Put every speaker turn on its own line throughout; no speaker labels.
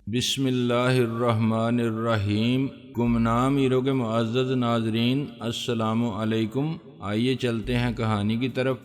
بسم اللہ الرحمن الرحیم۔ گمنام ہیرو کے معزز ناظرین، السلام علیکم۔ آئیے چلتے ہیں کہانی کی طرف۔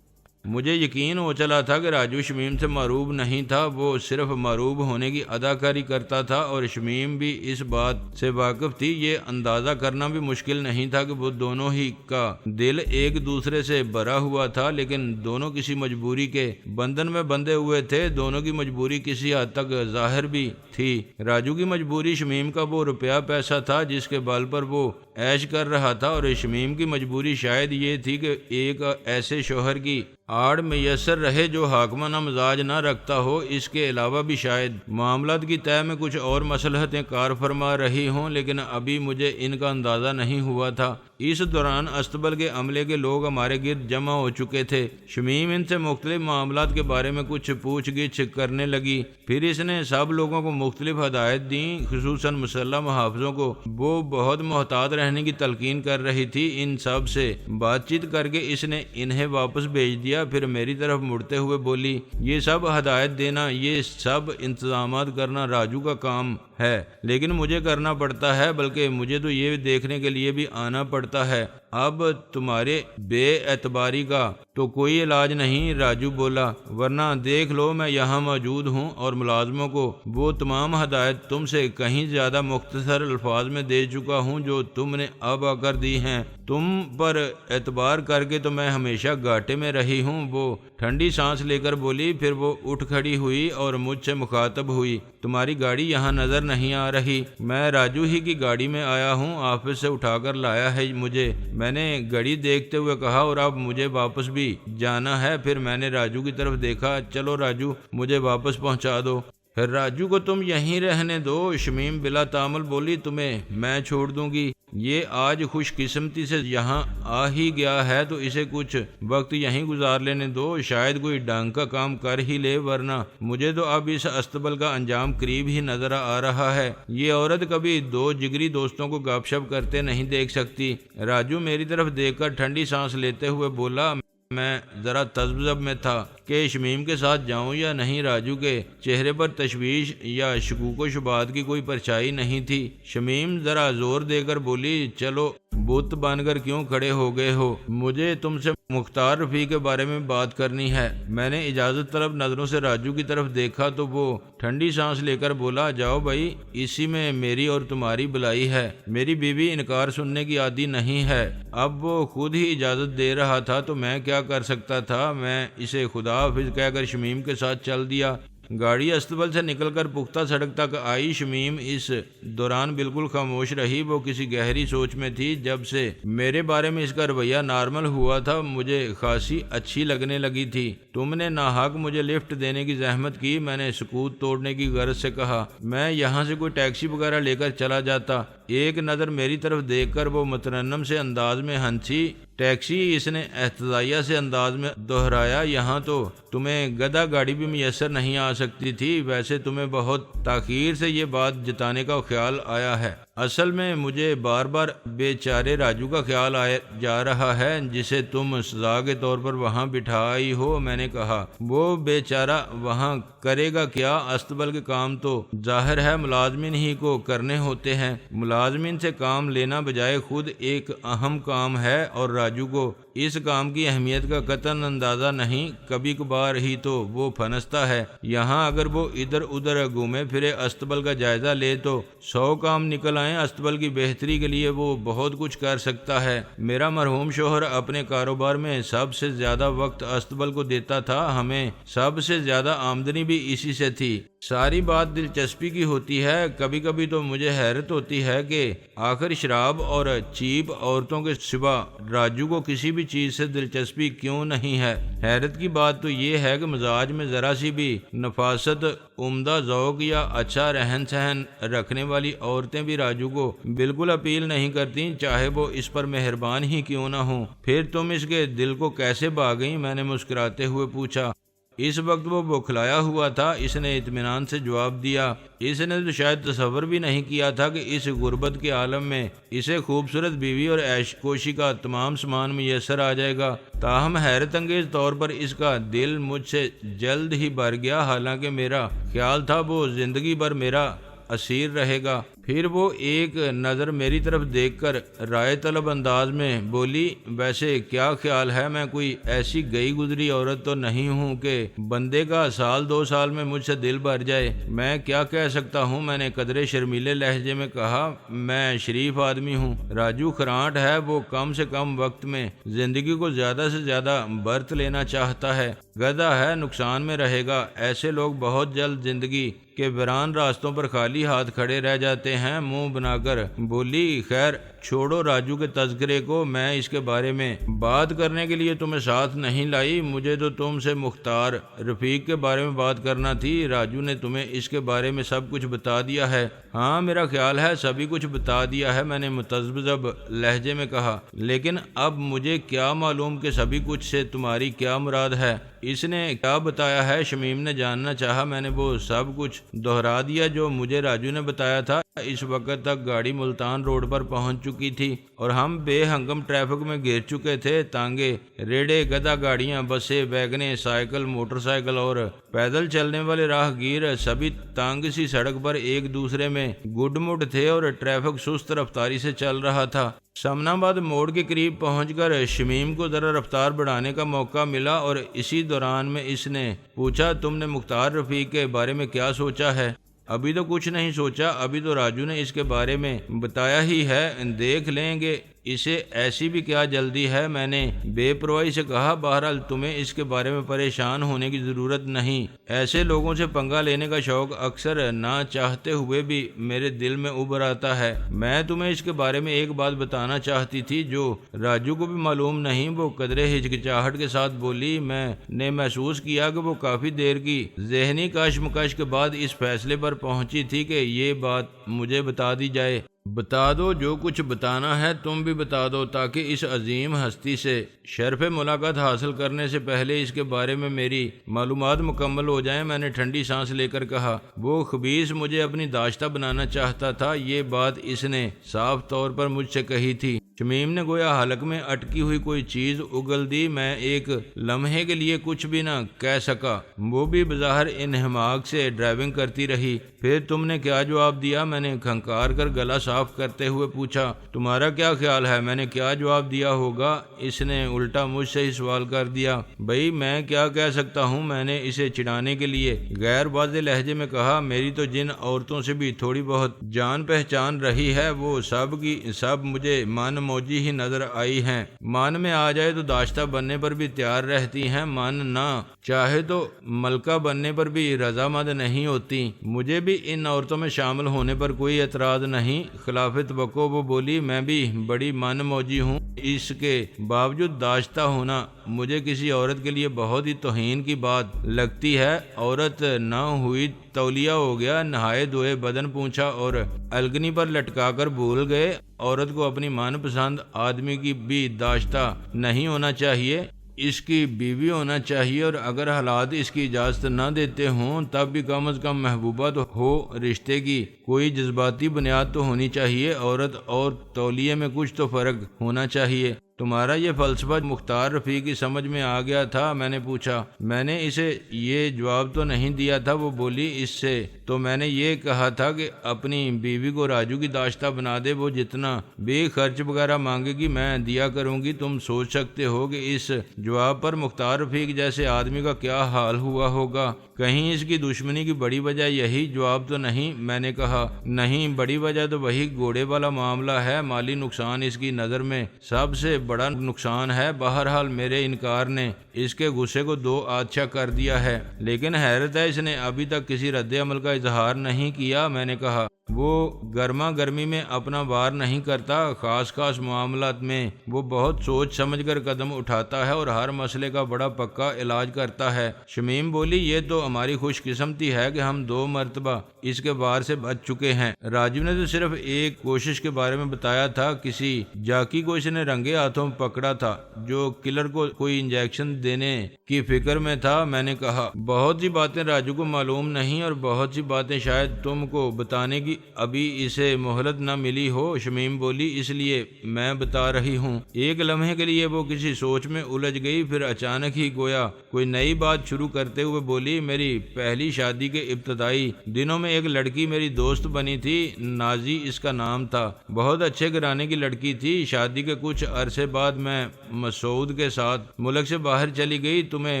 مجھے یقین ہو چلا تھا کہ راجو شمیم سے معروب نہیں تھا، وہ صرف معروب ہونے کی اداکاری کرتا تھا اور شمیم بھی اس بات سے واقف تھی۔ یہ اندازہ کرنا بھی مشکل نہیں تھا کہ وہ دونوں ہی کا دل ایک دوسرے سے بھرا ہوا تھا، لیکن دونوں کسی مجبوری کے بندھن میں بندھے ہوئے تھے۔ دونوں کی مجبوری کسی حد تک ظاہر بھی تھی۔ راجو کی مجبوری شمیم کا وہ روپیہ پیسہ تھا جس کے بل پر وہ عیش کر رہا تھا، اور شمیم کی مجبوری شاید یہ تھی کہ ایک ایسے شوہر کی آڑ میسر رہے جو حاکمانہ مزاج نہ رکھتا ہو۔ اس کے علاوہ بھی شاید معاملات کی طے میں کچھ اور مصلحتیں کار فرما رہی ہوں، لیکن ابھی مجھے ان کا اندازہ نہیں ہوا تھا۔ اس دوران استبل کے عملے کے لوگ ہمارے گرد جمع ہو چکے تھے۔ شمیم ان سے مختلف معاملات کے بارے میں کچھ پوچھ گچھ کرنے لگی، پھر اس نے سب لوگوں کو مختلف ہدایت دیں، خصوصاً مسلح محافظوں کو وہ بہت محتاط رہنے کی تلقین کر رہی تھی۔ ان سب سے بات چیت کر کے اس نے انہیں واپس بھیج دیا، پھر میری طرف مڑتے ہوئے بولی، یہ سب ہدایت دینا، یہ سب انتظامات کرنا راجو کا کام ہے، لیکن مجھے کرنا پڑتا ہے، بلکہ مجھے تو یہ دیکھنے کے لیے بھی آنا پڑتا ہے۔ اب تمہارے بے اعتباری کا تو کوئی علاج نہیں، راجو بولا، ورنہ دیکھ لو میں یہاں موجود ہوں اور ملازموں کو وہ تمام ہدایت تم سے کہیں زیادہ مختصر الفاظ میں دے چکا ہوں جو تم نے اب آ کر دی ہیں۔ تم پر اعتبار کر کے تو میں ہمیشہ گھاٹے میں رہی ہوں۔ وہ ٹھنڈی سانس لے کر بولی، پھر وہ اٹھ کھڑی ہوئی اور مجھ سے مخاطب ہوئی، تمہاری گاڑی یہاں نظر نہیں آ رہی؟ میں راجو ہی کی گاڑی میں آیا ہوں، آفس سے اٹھا کر لایا ہے مجھے، میں نے گھڑی دیکھتے ہوئے کہا، اور اب مجھے واپس بھی جانا ہے۔ پھر میں نے راجو کی طرف دیکھا، چلو راجو مجھے واپس پہنچا دو۔ پھر راجو کو تم یہیں رہنے دو، شمیم بلا تامل بولی، تمہیں میں چھوڑ دوں گی؟ یہ آج خوش قسمتی سے یہاں آ ہی گیا ہے تو اسے کچھ وقت یہیں گزار لینے دو، شاید کوئی ڈانگ کا کام کر ہی لے، ورنہ مجھے تو اب اس استبل کا انجام قریب ہی نظر آ رہا ہے۔ یہ عورت کبھی دو جگری دوستوں کو گپ شپ کرتے نہیں دیکھ سکتی۔ راجو میری طرف دیکھ کر ٹھنڈی سانس لیتے ہوئے بولا، میں ذرا تذبذب میں تھا کہ شمیم کے ساتھ جاؤں یا نہیں۔ راجو کے چہرے پر تشویش یا شکوک و شبہات کی کوئی پرچھائی نہیں تھی۔ شمیم ذرا زور دے کر بولی، چلو بت بن کر کیوں کھڑے ہو گئے ہو؟ مجھے تم سے مختار رفیع کے بارے میں بات کرنی ہے۔ میں نے اجازت طلب نظروں سے راجو کی طرف دیکھا تو وہ ٹھنڈی سانس لے کر بولا، جاؤ بھائی، اسی میں میری اور تمہاری بلائی ہے۔ میری بیوی انکار سننے کی عادی نہیں ہے۔ اب وہ خود ہی اجازت دے رہا تھا تو میں کیا کر سکتا تھا؟ میں اسے خدا حافظ کہہ کر شمیم کے ساتھ چل دیا۔ گاڑی استبل سے نکل کر پختہ سڑک تک آئی۔ شمیم اس دوران بالکل خاموش رہی، وہ کسی گہری سوچ میں تھی۔ جب سے میرے بارے میں اس کا رویہ نارمل ہوا تھا مجھے خاصی اچھی لگنے لگی تھی۔ تم نے ناحق مجھے لفٹ دینے کی زحمت کی، میں نے سکوت توڑنے کی غرض سے کہا، میں یہاں سے کوئی ٹیکسی وغیرہ لے کر چلا جاتا۔ ایک نظر میری طرف دیکھ کر وہ مترنم سے انداز میں ہنسی۔ ٹیکسی؟ اس نے احتجاجیہ سے انداز میں دہرایا، یہاں تو تمہیں گدھا گاڑی بھی میسر نہیں آ سکتی تھی۔ ویسے تمہیں بہت تاخیر سے یہ بات جتانے کا خیال آیا ہے۔ اصل میں مجھے بار بار بیچارے راجو کا خیال آیا جا رہا ہے جسے تم سزا کے طور پر وہاں بٹھائی ہو۔ میں نے کہا، وہ بیچارہ وہاں کرے گا کیا؟ استبل کے کام تو ظاہر ہے ملازمین ہی کو کرنے ہوتے ہیں۔ ملازمین سے کام لینا بجائے خود ایک اہم کام ہے، اور راجو کو اس کام کی اہمیت کا قطعاً اندازہ نہیں۔ کبھی کبھار ہی تو وہ پھنستا ہے یہاں، اگر وہ ادھر ادھر گھومے پھرے استبل کا جائزہ لے تو 100 کام نکل آئیں۔ استبل کی بہتری کے لیے وہ بہت کچھ کر سکتا ہے۔ میرا مرحوم شوہر اپنے کاروبار میں سب سے زیادہ وقت استبل کو دیتا تھا، ہمیں سب سے زیادہ آمدنی بھی اسی سے تھی۔ ساری بات دلچسپی کی ہوتی ہے۔ کبھی کبھی تو مجھے حیرت ہوتی ہے کہ آخر شراب اور چیپ عورتوں کے سوا راجو کو کسی بھی چیز سے دلچسپی کیوں نہیں ہے؟ حیرت کی بات تو یہ ہے کہ مزاج میں ذرا سی بھی نفاست، عمدہ ذوق یا اچھا رہن سہن رکھنے والی عورتیں بھی راجو کو بالکل اپیل نہیں کرتی، چاہے وہ اس پر مہربان ہی کیوں نہ ہوں۔ پھر تم اس کے دل کو کیسے بھا گئیں؟ میں نے مسکراتے ہوئے پوچھا۔ اس وقت وہ بوکھلایا ہوا تھا۔ اس نے اطمینان سے جواب دیا۔ اس نے تو شاید تصور بھی نہیں کیا تھا کہ اس غربت کے عالم میں اسے خوبصورت بیوی اور عیش کوشی کا تمام سامان میسر آ جائے گا۔ تاہم حیرت انگیز طور پر اس کا دل مجھ سے جلد ہی بھر گیا، حالانکہ میرا خیال تھا وہ زندگی بھر میرا اسیر رہے گا۔ پھر وہ ایک نظر میری طرف دیکھ کر رائے طلب انداز میں بولی، ویسے کیا خیال ہے، میں کوئی ایسی گئی گزری عورت تو نہیں ہوں کہ بندے کا سال 2 سال میں مجھ سے دل بھر جائے۔ میں کیا کہہ سکتا ہوں، میں نے قدرے شرمیلے لہجے میں کہا، میں شریف آدمی ہوں۔ راجو خراٹ ہے، وہ کم سے کم وقت میں زندگی کو زیادہ سے زیادہ برت لینا چاہتا ہے۔ گدھا ہے، نقصان میں رہے گا۔ ایسے لوگ بہت جلد زندگی کے ویران راستوں پر خالی ہاتھ کھڑے رہ جاتے ہیں۔ منہ بنا کر بولی، خیر چھوڑو راجو کے تذکرے کو، میں اس کے بارے میں بات کرنے کے لیے تمہیں ساتھ نہیں لائی۔ مجھے تو تم سے مختار رفیق کے بارے میں بات کرنا تھی۔ راجو نے تمہیں اس کے بارے میں سب کچھ بتا دیا ہے؟ ہاں، میرا خیال ہے سبھی کچھ بتا دیا ہے، میں نے متذبذب لہجے میں کہا۔ لیکن اب مجھے کیا معلوم کہ سبھی کچھ سے تمہاری کیا مراد ہے؟ اس نے کیا بتایا ہے؟ شمیم نے جاننا چاہا۔ میں نے وہ سب کچھ دہرا دیا جو مجھے راجو نے بتایا تھا۔ اس وقت تک گاڑی ملتان روڈ پر پہنچ چکی تھی اور ہم بے ہنگم ٹریفک میں گر چکے تھے۔ تانگے، ریڑے، گدھا گاڑیاں، بسیں، ویگنیں، سائیکل، موٹر سائیکل اور پیدل چلنے والے راہ گیر سبھی تانگ سی سڑک پر ایک دوسرے میں گڈ مڈ تھے اور ٹریفک سست رفتاری سے چل رہا تھا۔ سمن آباد موڑ کے قریب پہنچ کر شمیم کو ذرا رفتار بڑھانے کا موقع ملا اور اسی دوران میں اس نے پوچھا، تم نے مختار رفیق کے بارے میں کیا سوچا ہے؟ ابھی تو کچھ نہیں سوچا، ابھی تو راجو نے اس کے بارے میں بتایا ہی ہے، دیکھ لیں گے، اسے ایسی بھی کیا جلدی ہے؟ میں نے بے پرواہی سے کہا، بہرحال تمہیں اس کے بارے میں پریشان ہونے کی ضرورت نہیں۔ ایسے لوگوں سے پنگا لینے کا شوق اکثر نہ چاہتے ہوئے بھی میرے دل میں ابھر آتا ہے۔ میں تمہیں اس کے بارے میں ایک بات بتانا چاہتی تھی جو راجو کو بھی معلوم نہیں۔ وہ قدرے ہچکچاہٹ کے ساتھ بولی۔ میں نے محسوس کیا کہ وہ کافی دیر کی ذہنی کشمکش کے بعد اس فیصلے پر پہنچی تھی کہ یہ بات مجھے بتا دی جائے۔ بتا دو، جو کچھ بتانا ہے تم بھی بتا دو، تاکہ اس عظیم ہستی سے شرف ملاقات حاصل کرنے سے پہلے اس کے بارے میں میری معلومات مکمل ہو جائیں۔ میں نے ٹھنڈی سانس لے کر کہا، وہ خبیث مجھے اپنی داشتہ بنانا چاہتا تھا، یہ بات اس نے صاف طور پر مجھ سے کہی تھی۔ شمیم نے گویا حلق میں اٹکی ہوئی کوئی چیز اگل دی۔ میں ایک لمحے کے لیے کچھ بھی نہ کہہ سکا۔ وہ بھی بظاہر انہماک سے ڈرائیونگ کرتی رہی۔ پھر تم نے کیا جواب دیا؟ میں نے کھنکار کر گلا صاف کرتے ہوئے پوچھا۔ تمہارا کیا خیال ہے میں نے کیا جواب دیا ہوگا؟ اس نے الٹا مجھ سے ہی سوال کر دیا۔ بھئی میں کیا کہہ سکتا ہوں؟ میں نے اسے چڑھانے کے لیے غیر واضح لہجے میں کہا، میری تو جن عورتوں سے بھی تھوڑی بہت جان پہچان رہی ہے وہ سب کی سب مجھے من موجی ہی نظر آئی ہیں۔ من میں آ جائے تو داشتہ بننے پر بھی تیار رہتی ہیں، من نہ چاہے تو ملکہ بننے پر بھی رضامند نہیں ہوتی۔ مجھے بھی ان عورتوں میں شامل ہونے پر کوئی اعتراض نہیں۔ خلاف توقع وہ بولی، میں بھی بڑی من موجی ہوں، اس کے باوجود داشتہ ہونا مجھے کسی عورت کے لیے بہت ہی توہین کی بات لگتی ہے۔ عورت نہ ہوئی تولیہ ہو گیا، نہائے دھوئے بدن پونچھا اور الگنی پر لٹکا کر بھول گئے۔ عورت کو اپنی من پسند آدمی کی بھی داشتہ نہیں ہونا چاہیے، اس کی بیوی ہونا چاہیے، اور اگر حالات اس کی اجازت نہ دیتے ہوں تب بھی کم از کم محبوبہ تو ہو، رشتے کی کوئی جذباتی بنیاد تو ہونی چاہیے۔ عورت اور تولیے میں کچھ تو فرق ہونا چاہیے۔ تمہارا یہ فلسفہ مختار رفیق کی سمجھ میں آ گیا تھا؟ میں نے پوچھا۔ میں نے اسے یہ جواب تو نہیں دیا تھا، وہ بولی، اس سے تو میں نے یہ کہا تھا کہ اپنی بیوی کو راجو کی داشتہ بنا دے، وہ جتنا بھی خرچ وغیرہ مانگے گی میں دیا کروں گی۔ تم سوچ سکتے ہو کہ اس جواب پر مختار رفیق جیسے آدمی کا کیا حال ہوا ہوگا؟ کہیں اس کی دشمنی کی بڑی وجہ یہی جواب تو نہیں؟ میں نے کہا، نہیں، بڑی وجہ تو وہی گھوڑے والا معاملہ ہے۔ مالی نقصان اس کی نظر میں سب سے بڑا نقصان ہے۔ بہرحال میرے انکار نے اس کے غصے کو دو آدھا کر دیا ہے، لیکن حیرت ہے اس نے ابھی تک کسی رد عمل کا اظہار نہیں کیا۔ میں نے کہا، وہ گرما گرمی میں اپنا وار نہیں کرتا، خاص معاملات میں وہ بہت سوچ سمجھ کر قدم اٹھاتا ہے اور ہر مسئلے کا بڑا پکا علاج کرتا ہے۔ شمیم بولی، یہ تو ہماری خوش قسمتی ہے کہ ہم 2 مرتبہ اس کے وار سے بچ چکے ہیں۔ راجیو نے تو صرف ایک کوشش کے بارے میں بتایا تھا، کسی جاکی کو اس نے رنگے ہاتھوں پکڑا تھا جو کلر کو کوئی انجیکشن دینے کی فکر میں تھا۔ میں نے کہا، بہت سی باتیں راجو کو معلوم نہیں اور بہت سی باتیں شاید تم کو بتانے کی ابھی اسے مہلت نہ ملی ہو۔ شمیم بولی، اس لیے میں بتا رہی ہوں۔ ایک لمحے کے لیے وہ کسی سوچ میں الجھ گئی، پھر اچانک ہی گویا کوئی نئی بات شروع کرتے ہوئے بولی، میری پہلی شادی کے ابتدائی دنوں میں ایک لڑکی میری دوست بنی تھی، نازی اس کا نام تھا۔ بہت اچھے گھرانے کی لڑکی تھی۔ شادی کے کچھ عرصے بعد میں مسعود کے ساتھ ملک سے باہر چلی گئی۔ تمہیں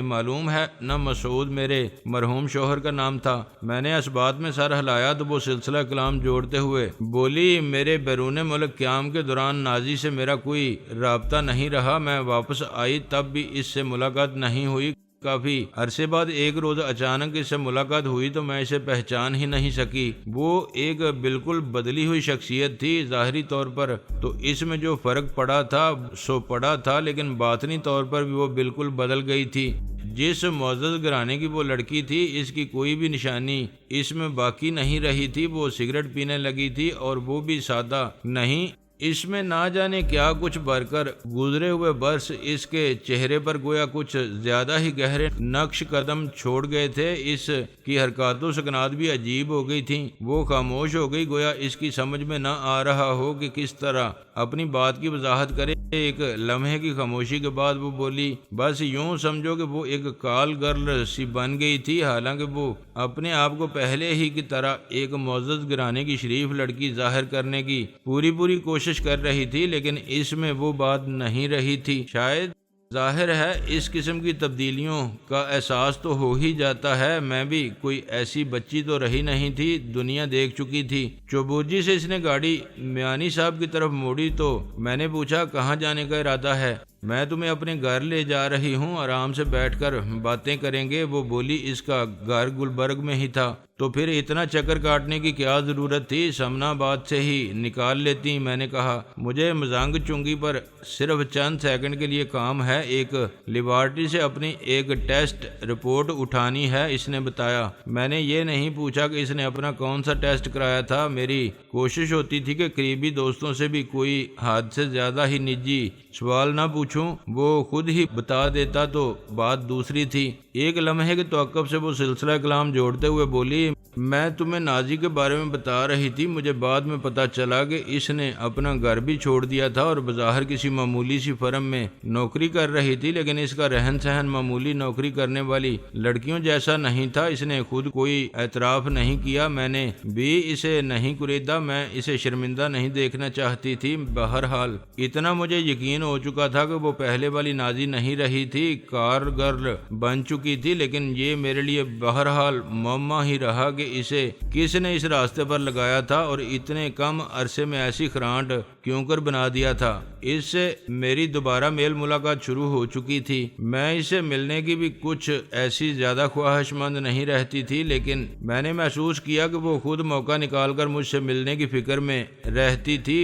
معلوم ہے نا، مسعود میرے مرحوم شوہر کا نام تھا۔ میں نے اس بات میں سر ہلایا تو وہ سلسلہ کلام جوڑتے ہوئے بولی، میرے بیرون ملک قیام کے دوران نازی سے میرا کوئی رابطہ نہیں رہا۔ میں واپس آئی تب بھی اس سے ملاقات نہیں ہوئی۔ کافی عرصے بعد ایک روز اچانک اس سے ملاقات ہوئی تو میں اسے پہچان ہی نہیں سکی۔ وہ ایک بالکل بدلی ہوئی شخصیت تھی۔ ظاہری طور پر تو اس میں جو فرق پڑا تھا سو پڑا تھا، لیکن باطنی طور پر بھی وہ بالکل بدل گئی تھی۔ جس معزز گھرانے کی وہ لڑکی تھی، اس کی کوئی بھی نشانی اس میں باقی نہیں رہی تھی۔ وہ سگریٹ پینے لگی تھی اور وہ بھی سادہ نہیں، اس میں نہ جانے کیا کچھ بھر کر گزرے ہوئے برس اس کے چہرے پر گویا کچھ زیادہ ہی گہرے نقش قدم چھوڑ گئے تھے۔ اس کی حرکات و سکنات بھی عجیب ہو گئی تھیں۔ وہ خاموش ہو گئی، گویا اس کی سمجھ میں نہ آ رہا ہو کہ کس طرح اپنی بات کی وضاحت کرے۔ ایک لمحے کی خاموشی کے بعد وہ بولی، بس یوں سمجھو کہ وہ ایک کال گرل سی بن گئی تھی۔ حالانکہ وہ اپنے آپ کو پہلے ہی کی طرح ایک معزز گھرانے کی شریف لڑکی ظاہر کرنے کی پوری کوشش کر رہی تھی، لیکن اس میں وہ بات نہیں رہی تھی۔ شاید ظاہر ہے اس قسم کی تبدیلیوں کا احساس تو ہو ہی جاتا ہے۔ میں بھی کوئی ایسی بچی تو رہی نہیں تھی، دنیا دیکھ چکی تھی۔ چوبوجی سے اس نے گاڑی میانی صاحب کی طرف موڑی تو میں نے پوچھا، کہاں جانے کا ارادہ ہے؟ میں تمہیں اپنے گھر لے جا رہی ہوں، آرام سے بیٹھ کر باتیں کریں گے۔ وہ بولی، اس کا گھر گلبرگ میں ہی تھا تو پھر اتنا چکر کاٹنے کی کیا ضرورت تھی؟ سمنا باد سے ہی نکال لیتی۔ میں نے کہا، مجھے مزانگ چنگی پر صرف چند سیکنڈ کے لیے کام ہے، ایک لیبارٹری سے اپنی ایک ٹیسٹ رپورٹ اٹھانی ہے، اس نے بتایا۔ میں نے یہ نہیں پوچھا کہ اس نے اپنا کون سا ٹیسٹ کرایا تھا۔ میری کوشش ہوتی تھی کہ قریبی دوستوں سے بھی کوئی حد سے زیادہ ہی نجی سوال نہ پوچھوں، وہ خود ہی بتا دیتا تو بات دوسری تھی۔ ایک لمحے کے توقف سے وہ سلسلہ کلام جوڑتے ہوئے بولی، میں تمہیں نازی کے بارے میں بتا رہی تھی۔ مجھے بعد میں پتا چلا کہ اس نے اپنا گھر بھی چھوڑ دیا تھا اور بظاہر کسی معمولی سی فرم میں نوکری کر رہی تھی، لیکن اس کا رہن سہن معمولی نوکری کرنے والی لڑکیوں جیسا نہیں تھا۔ اس نے خود کوئی اعتراف نہیں کیا، میں نے بھی اسے نہیں خریدا، میں اسے شرمندہ نہیں دیکھنا چاہتی تھی۔ بہرحال اتنا مجھے یقین ہو چکا تھا کہ وہ پہلے والی نازی نہیں رہی تھی، کار گرل بن چکی تھی، لیکن یہ میرے لیے بہرحال معمہ ہی رہا کہ اسے کس نے اس راستے پر لگایا تھا اور اتنے کم عرصے میں ایسی خرانٹ کیوں کر بنا دیا تھا۔ اس سے میری دوبارہ میل ملاقات شروع ہو چکی تھی۔ میں اسے ملنے کی بھی کچھ ایسی زیادہ خواہش مند نہیں رہتی تھی، لیکن میں نے محسوس کیا کہ وہ خود موقع نکال کر مجھ سے ملنے کی فکر میں رہتی تھی۔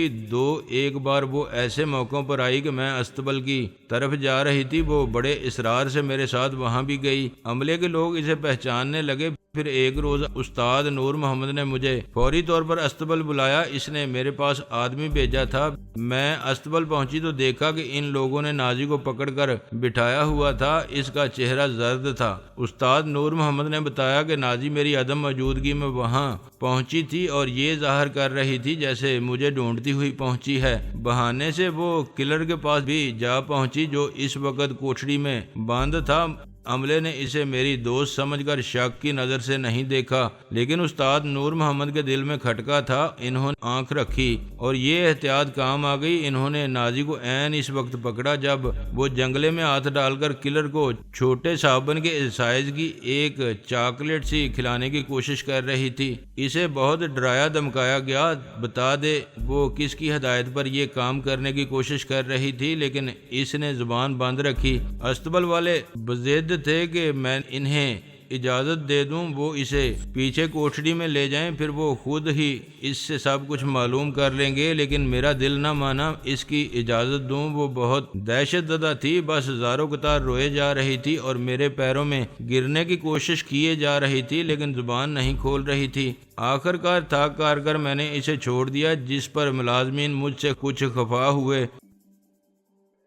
ایک بار وہ ایسے موقعوں پر آئی کہ میں استبل کی طرف جا رہی تھی، وہ بڑے اصرار سے میرے ساتھ وہاں بھی گئی۔ عملے کے لوگ اسے پہچاننے لگے۔ پھر ایک روز استاد نور محمد نے مجھے فوری طور پر استبل بلایا۔ اس نے میرے پاس آدمی بھیجا تھا۔ میں استبل پہنچی تو دیکھا کہ ان لوگوں نے نازی کو پکڑ کر بٹھایا ہوا تھا، اس کا چہرہ زرد تھا۔ استاد نور محمد نے بتایا کہ نازی میری عدم موجودگی میں وہاں پہنچی تھی اور یہ ظاہر کر رہی تھی جیسے مجھے ڈھونڈتی ہوئی پہنچی ہے۔ بہانے سے وہ کلر کے پاس بھی جا پہنچی جو اس وقت کوٹھڑی میں بند تھا۔ عملے نے اسے میری دوست سمجھ کر شک کی نظر سے نہیں دیکھا، لیکن استاد نور محمد کے دل میں کھٹکا تھا۔ انہوں نے آنکھ رکھی اور یہ احتیاط کام آ گئی۔ انہوں نے نازی کو عین اس وقت پکڑا جب وہ جنگلے میں ہاتھ ڈال کر کلر کو چھوٹے صابن کے سائز کی ایک چاکلیٹ سی کھلانے کی کوشش کر رہی تھی۔ اسے بہت ڈرایا دھمکایا گیا۔ بتا دے وہ کس کی ہدایت پر یہ کام کرنے کی کوشش کر رہی تھی، لیکن اس نے زبان بند رکھی۔ استبل والے بضد تھے کہ میں انہیں اجازت دے دوں وہ اسے پیچھے کوٹھڑی میں لے جائیں، پھر وہ خود ہی اس سے سب کچھ معلوم کر لیں گے، لیکن میرا دل نہ مانا، اس کی اجازت دوں۔ وہ بہت دہشت زدہ تھی، بس زاروں قطار روئے جا رہی تھی اور میرے پیروں میں گرنے کی کوشش کیے جا رہی تھی، لیکن زبان نہیں کھول رہی تھی۔ آخر کار تھک ہار کر میں نے اسے چھوڑ دیا، جس پر ملازمین مجھ سے کچھ خفا ہوئے۔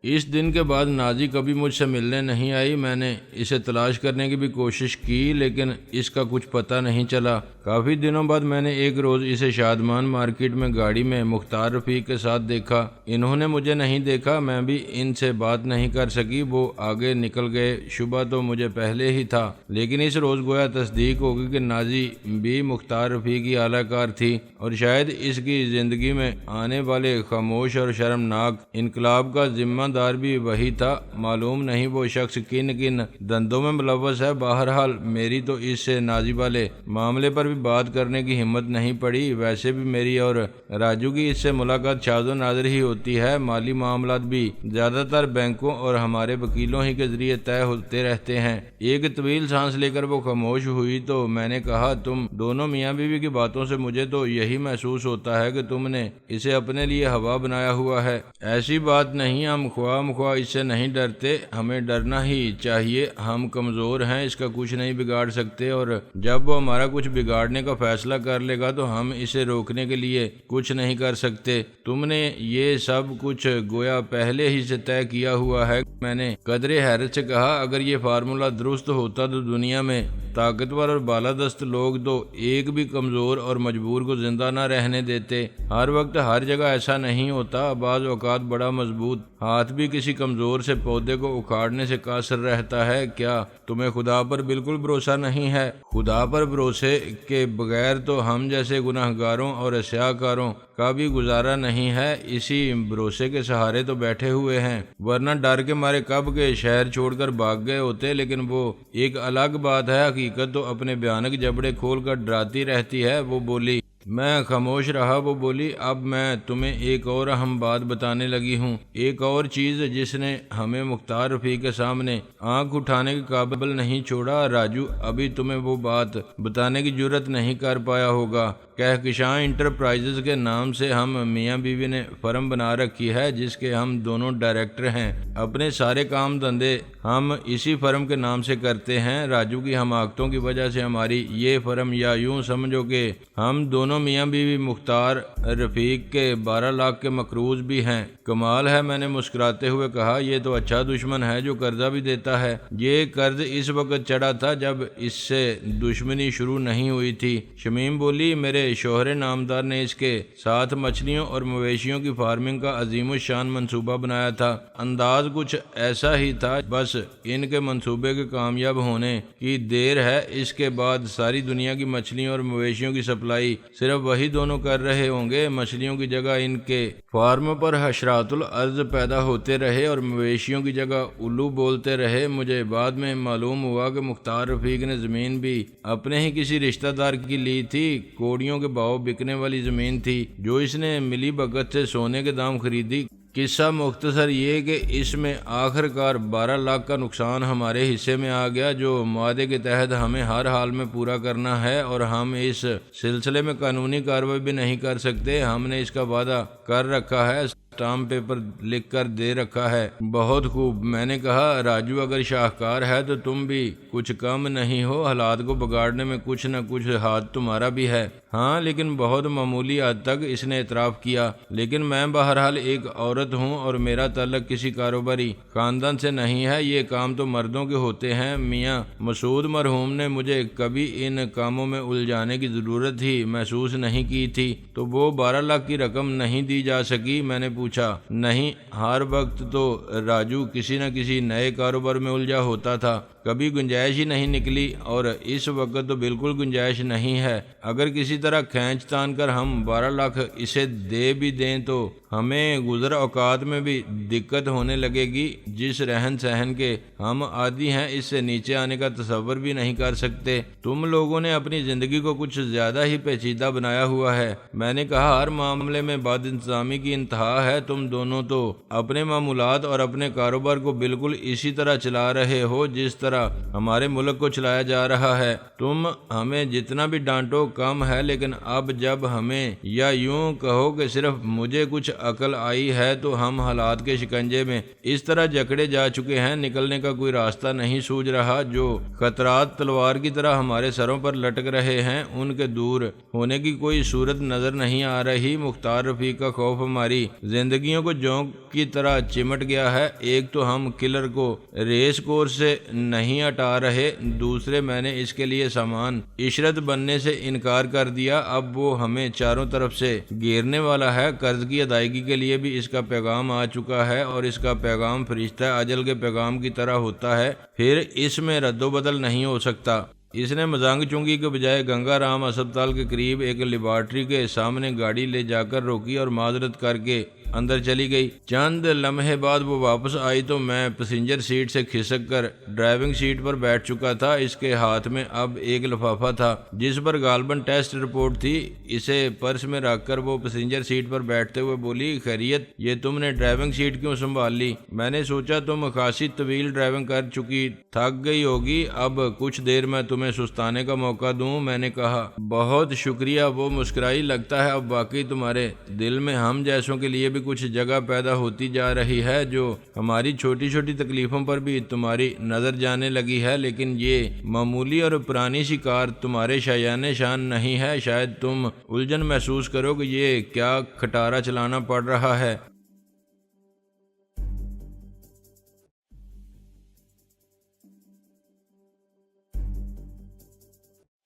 اس دن کے بعد نازی کبھی مجھ سے ملنے نہیں آئی۔ میں نے اسے تلاش کرنے کی بھی کوشش کی، لیکن اس کا کچھ پتہ نہیں چلا۔ کافی دنوں بعد میں نے ایک روز اسے شادمان مارکیٹ میں گاڑی میں مختار رفیق کے ساتھ دیکھا۔ انہوں نے مجھے نہیں دیکھا، میں بھی ان سے بات نہیں کر سکی، وہ آگے نکل گئے۔ شبہ تو مجھے پہلے ہی تھا، لیکن اس روز گویا تصدیق ہوگی کہ نازی بھی مختار رفیق کی اعلی کار تھی، اور شاید اس کی زندگی میں آنے والے خاموش اور شرمناک انقلاب کا ذمہ دار بھی وہی تھا۔ معلوم نہیں وہ شخص کن کن دندوں میں ملوث ہے۔ بہرحال میری تو اس سے نازی والے معاملے پر بھی بات کرنے کی ہمت نہیں پڑی۔ ویسے بھی میری اور راجو کی اس سے ملاقات شاذ و نادر ہی ہوتی ہے۔ مالی معاملات بھی زیادہ تر بینکوں اور ہمارے وکیلوں ہی کے ذریعے طے ہوتے رہتے ہیں۔ ایک طویل سانس لے کر وہ خاموش ہوئی تو میں نے کہا، تم دونوں میاں بیوی کی باتوں سے مجھے تو یہی محسوس ہوتا ہے کہ تم نے اسے اپنے لیے ہوا بنایا ہوا ہے۔ ایسی بات نہیں، ہم خواہ مخواہ اس سے نہیں ڈرتے، ہمیں ڈرنا ہی چاہیے۔ ہم کمزور ہیں، اس کا کچھ نہیں بگاڑ سکتے، اور جب وہ ہمارا کچھ بگاڑنے کا فیصلہ کر لے گا تو ہم اسے روکنے کے لیے کچھ نہیں کر سکتے۔ تم نے یہ سب کچھ گویا پہلے ہی سے طے کیا ہوا ہے۔ میں نے قدرے حیرت سے کہا، اگر یہ فارمولہ درست ہوتا تو دنیا میں طاقتور اور بالادست لوگ تو ایک بھی کمزور اور مجبور کو زندہ نہ رہنے دیتے۔ ہر وقت ہر جگہ ایسا نہیں ہوتا، بعض اوقات بڑا مضبوط ہاتھ بھی کسی کمزور سے پودے کو اکھاڑنے سے قاصر رہتا ہے۔ کیا تمہیں خدا پر بالکل بھروسہ نہیں ہے؟ خدا پر بھروسے کے بغیر تو ہم جیسے گناہ گاروں اور سیاہ کاروں کا بھی گزارا نہیں ہے۔ اسی بھروسے کے سہارے تو بیٹھے ہوئے ہیں، ورنہ ڈر کے مارے کب کے شہر چھوڑ کر بھاگ گئے ہوتے۔ لیکن وہ ایک الگ بات ہے، حقیقت تو اپنے بھیانک جبڑے کھول کر ڈراتی رہتی ہے۔ وہ بولی۔ میں خاموش رہا۔ وہ بولی، اب میں تمہیں ایک اور اہم بات بتانے لگی ہوں، ایک اور چیز جس نے ہمیں مختار رفیق کے سامنے آنکھ اٹھانے کے قابل نہیں چھوڑا۔ راجو ابھی تمہیں وہ بات بتانے کی جرت نہیں کر پایا ہوگا۔ کہکشاں انٹرپرائزز کے نام سے ہم میاں بیوی نے فرم بنا رکھی ہے، جس کے ہم دونوں ڈائریکٹر ہیں۔ اپنے سارے کام دھندے ہم اسی فرم کے نام سے کرتے ہیں۔ راجو کی حماقتوں کی وجہ سے ہماری یہ فرم، یا یوں سمجھو کہ ہم دونوں میاں بیوی مختار رفیق کے 12 لاکھ کے مقروض بھی ہیں۔ کمال ہے، میں نے مسکراتے ہوئے کہا، یہ تو اچھا دشمن ہے جو قرضہ بھی دیتا ہے۔ یہ قرض اس وقت چڑھا تھا جب اس سے دشمنی شروع نہیں ہوئی تھی۔ شمیم بولی، میرے شوہر نامدار نے اس کے ساتھ مچھلیوں اور مویشیوں کی فارمنگ کا عظیم الشان منصوبہ بنایا تھا۔ انداز کچھ ایسا ہی تھا، بس ان کے منصوبے کے کامیاب ہونے کی دیر ہے۔ اس کے بعد ساری دنیا کی مچھلیوں اور مویشیوں کی سپلائی صرف وہی دونوں کر رہے ہوں گے۔ مچھلیوں کی جگہ ان کے فارم پر حشرات الارض پیدا ہوتے رہے اور مویشیوں کی جگہ الو بولتے رہے۔ مجھے بعد میں معلوم ہوا کہ مختار رفیق نے زمین بھی اپنے ہی کسی رشتہ دار کی لی تھی۔ کوڑیوں کے بھاؤ بکنے والی زمین تھی جو اس نے ملی بھگت سے سونے کے دام خریدی۔ قصہ مختصر یہ کہ اس میں آخر کار 12 لاکھ کا نقصان ہمارے حصے میں آ گیا، جو معاہدے کے تحت ہمیں ہر حال میں پورا کرنا ہے، اور ہم اس سلسلے میں قانونی کارروائی بھی نہیں کر سکتے۔ ہم نے اس کا وعدہ کر رکھا ہے، اسٹامپ پیپر لکھ کر دے رکھا ہے۔ بہت خوب، میں نے کہا، راجو اگر شاہکار ہے تو تم بھی کچھ کم نہیں ہو۔ حالات کو بگاڑنے میں کچھ نہ کچھ ہاتھ تمہارا بھی ہے۔ ہاں، لیکن بہت معمولی حد تک، اس نے اعتراف کیا۔ لیکن میں بہرحال ایک عورت ہوں اور میرا تعلق کسی کاروباری خاندان سے نہیں ہے۔ یہ کام تو مردوں کے ہوتے ہیں۔ میاں مسعود مرحوم نے مجھے کبھی ان کاموں میں الجھانے کی ضرورت ہی محسوس نہیں کی تھی۔ تو وہ 12 لاکھ کی رقم نہیں دی جا سکی؟ میں نے پوچھا۔ نہیں، ہر وقت تو راجو کسی نہ کسی نئے کاروبار میں الجھا ہوتا تھا، کبھی گنجائش ہی نہیں نکلی، اور اس وقت تو بالکل گنجائش نہیں ہے۔ اگر کسی طرح کھینچ تان کر ہم 12 لاکھ اسے دے بھی دیں تو ہمیں گزر اوقات میں بھی دقت ہونے لگے گی۔ جس رہن سہن کے ہم عادی ہیں، اس سے نیچے آنے کا تصور بھی نہیں کر سکتے۔ تم لوگوں نے اپنی زندگی کو کچھ زیادہ ہی پیچیدہ بنایا ہوا ہے۔ میں نے کہا، ہر معاملے میں بد انتظامی کی انتہا ہے۔ تم دونوں تو اپنے معمولات اور اپنے کاروبار کو بالکل اسی طرح چلا رہے ہو جس طرح طرح ہمارے ملک کو چلایا جا رہا ہے۔ تم ہمیں جتنا بھی ڈانٹو کم ہے، لیکن اب جب ہمیں یا یوں کہو کہ صرف مجھے کچھ عقل آئی ہے تو ہم حالات کے شکنجے میں اس طرح جکڑے جا چکے ہیں، نکلنے کا کوئی راستہ نہیں سوجھ رہا۔ جو خطرات تلوار کی طرح ہمارے سروں پر لٹک رہے ہیں ان کے دور ہونے کی کوئی صورت نظر نہیں آ رہی۔ مختار رفیق کا خوف ہماری زندگیوں کو جونک کی طرح چمٹ گیا ہے۔ ایک تو ہم کلر کو ریس کورس سے نہیں ہٹا رہے، دوسرے میں نے اس کے لیے سامان عشرت بننے سے انکار کر دیا، اب وہ ہمیں چاروں طرف سے گھیرنے والا ہے۔ قرض کی ادائیگی کے لیے بھی اس کا پیغام آ چکا ہے اور اس کا پیغام فرشتہ اجل کے پیغام کی طرح ہوتا ہے، پھر اس میں رد و بدل نہیں ہو سکتا۔ اس نے مزانگ چنگی کے بجائے گنگا رام اسپتال کے قریب ایک لیبارٹری کے سامنے گاڑی لے جا کر روکی اور معذرت کر کے اندر چلی گئی۔ چند لمحے بعد وہ واپس آئی تو میں پیسنجر سیٹ سے کھسک کر ڈرائیونگ سیٹ پر بیٹھ چکا تھا۔ اس کے ہاتھ میں اب ایک لفافہ تھا جس پر غالباً ٹیسٹ رپورٹ تھی۔ اسے پرس میں رکھ کر وہ پیسنجر سیٹ پر بیٹھتے ہوئے بولی، خیریت، یہ تم نے ڈرائیونگ سیٹ کیوں سنبھال لی؟ میں نے سوچا تم خاصی طویل ڈرائیونگ کر چکی تھک گئی ہوگی، اب کچھ دیر میں تمہیں سستانے کا موقع دوں۔ میں نے کہا، بہت شکریہ۔ وہ مسکرائی، لگتا ہے اب واقعی تمہارے دل میں ہم جیسوں کے لیے بھی کچھ جگہ پیدا ہوتی جا رہی ہے، جو ہماری چھوٹی چھوٹی تکلیفوں پر بھی تمہاری نظر جانے لگی ہے، لیکن یہ معمولی اور پرانی سی کار تمہارے شایان شان نہیں ہے۔ شاید تم الجھن محسوس کرو کہ یہ کیا کھٹارا چلانا پڑ رہا ہے۔